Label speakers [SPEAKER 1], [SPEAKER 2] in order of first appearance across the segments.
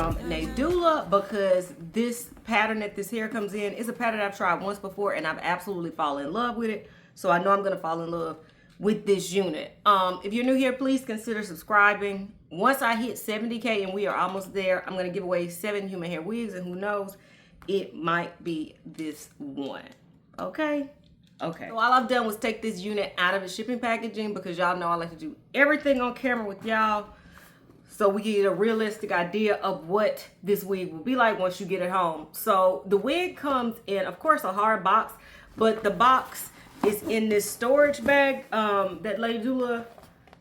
[SPEAKER 1] from Nadula because this pattern that this hair comes in is a pattern I've tried once before and I've absolutely fallen in love with it. So I know I'm gonna fall in love with this unit. If you're new here, please consider subscribing. Once I hit 70K and we are almost there, I'm gonna give away 7 human hair wigs, and who knows, it might be this one. Okay. So all I've done was take this unit out of its shipping packaging because y'all know I like to do everything on camera with y'all, so we get a realistic idea of what this wig will be like once you get it home. So the wig comes in, of course, a hard box, but the box is in this storage bag that Nadula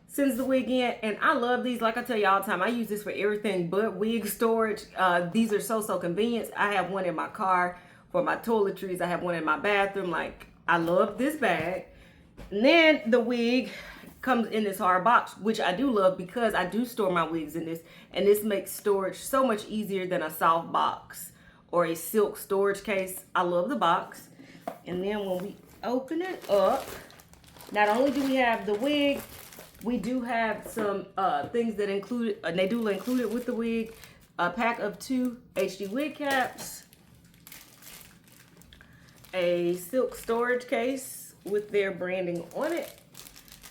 [SPEAKER 1] sends the wig in, and I love these. Like I tell you all the time, I use this for everything but wig storage. These are so convenient. I have one in my car for my toiletries. I have one in my bathroom. Like, I love this bag. And then the wig comes in this hard box, which I do love because I do store my wigs in this, and this makes storage so much easier than a soft box or a silk storage case. I love the box. And then when we open it up, not only do we have the wig, we do have some things that included, Nadula included with the wig, a pack of 2 HD wig caps, a silk storage case with their branding on it,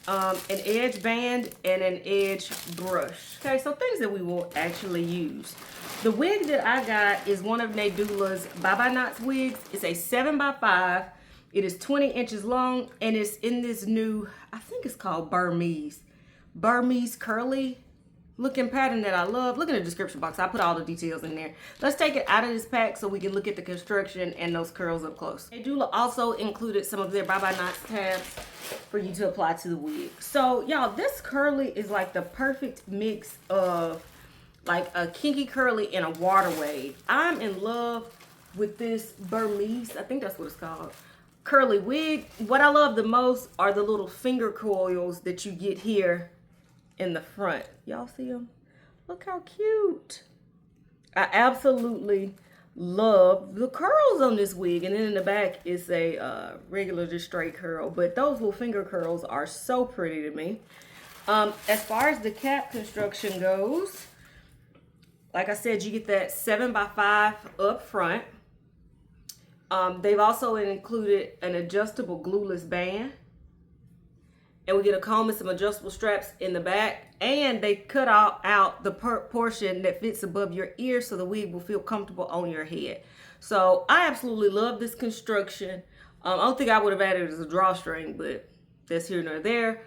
[SPEAKER 1] an edge band, and an edge brush. Okay, so things that we will actually use. The wig that I got is one of Nadula's Bye Knots wigs. It's a 7x5. It is 20 inches long, and it's in this new, I think it's called Burmese curly looking pattern that I love. Look in the description box. I put all the details in there. Let's take it out of this pack so we can look at the construction and those curls up close. Nadula also included some of their Bye Knots tabs for you to apply to the wig. So y'all, this curly is like the perfect mix of like a kinky curly and a water wave. I'm in love with this Burmese, I think that's what it's called, curly wig. What I love the most are the little finger coils that you get here in the front. Y'all see them? Look how cute. I absolutely love the curls on this wig. And then in the back is a regular just straight curl, but those little finger curls are so pretty to me. As far as the cap construction goes, like I said, you get that 7x5 up front. They've also included an adjustable glueless band, and we get a comb and some adjustable straps in the back, and they cut out the portion that fits above your ear so the wig will feel comfortable on your head. So I absolutely love this construction. I don't think I would have added it as a drawstring, but that's here nor there.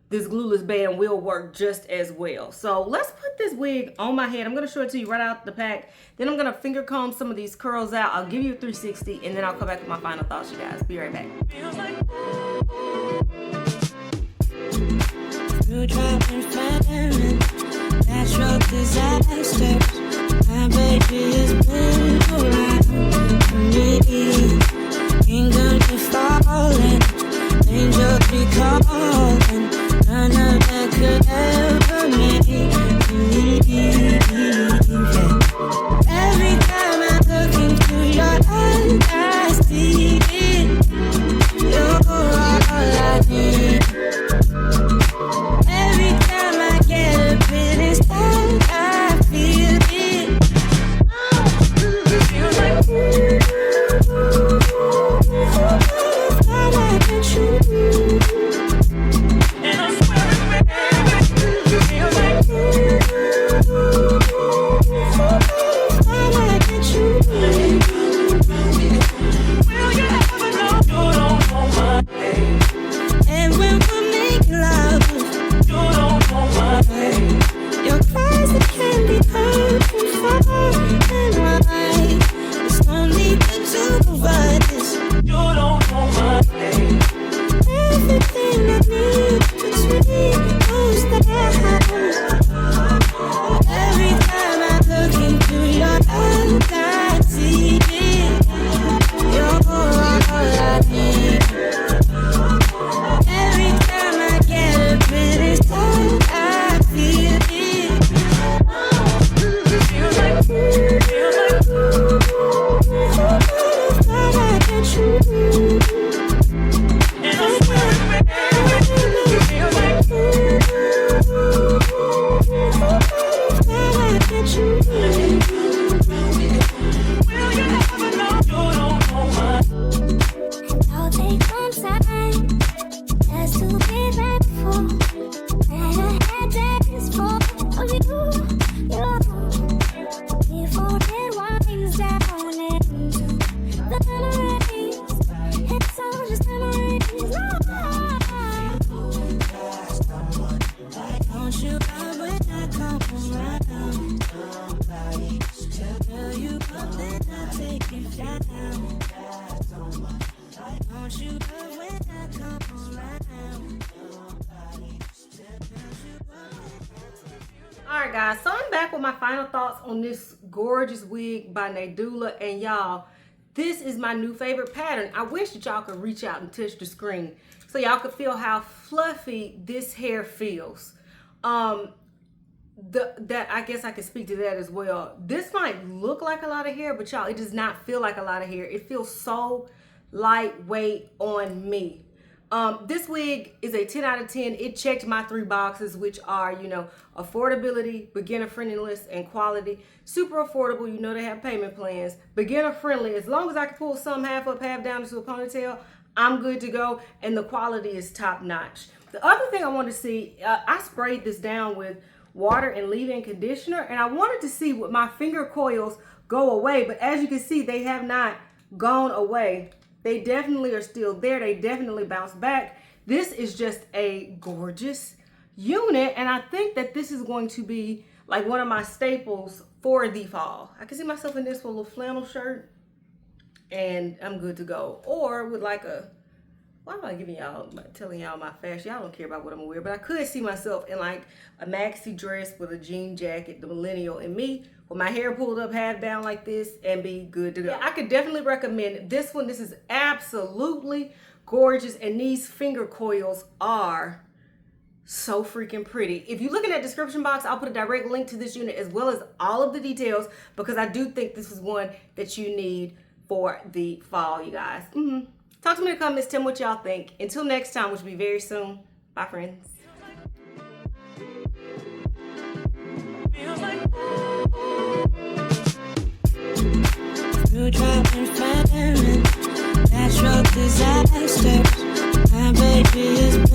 [SPEAKER 1] This glueless band will work just as well. So let's put this wig on my head. I'm gonna show it to you right out the pack. Then I'm gonna finger comb some of these curls out. I'll give you a 360, and then I'll come back with my final thoughts, you guys. Be right back. Natural disasters. My baby is moved around me. Kingdoms are falling, angels be calling. None of that could ever make me leave. Every time I look into your eyes, I see it. You're all I need. Every time I get a bit inside, I feel it. It feels like I can choose. And I swear Alright guys, so I'm back with my final thoughts on this gorgeous wig by Nadula, and y'all, this is my new favorite pattern. I wish that y'all could reach out and touch the screen so y'all could feel how fluffy this hair feels. That I guess I could speak to that as well. This might look like a lot of hair, but y'all, it does not feel like a lot of hair. It feels so lightweight on me. This wig is a 10 out of 10. It checked my 3 boxes, which are, you know, affordability, beginner friendliness, and quality. Super affordable. You know they have payment plans. Beginner friendly. As long as I can pull some half up, half down into a ponytail, I'm good to go. And the quality is top notch. The other thing I want to see, I sprayed this down with water and leave-in conditioner, and I wanted to see would my finger coils go away, but as you can see, they have not gone away. They definitely are still there. They definitely bounce back. This is just a gorgeous unit, and I think that this is going to be like one of my staples for the fall. I can see myself in this with a little flannel shirt, and I'm good to go. Or with like a, why am I telling y'all my fashion? Y'all don't care about what I'm gonna wear, but I could see myself in like a maxi dress with a jean jacket, the millennial in me, with my hair pulled up half down like this, and be good to go. Yeah, I could definitely recommend this one. This is absolutely gorgeous, and these finger coils are so freaking pretty. If you look in that description box, I'll put a direct link to this unit as well as all of the details, because I do think this is one that you need for the fall, you guys. Talk to me in the comments, tell me what y'all think. Until next time, which will be very soon. Bye, friends. Natural disasters. My baby is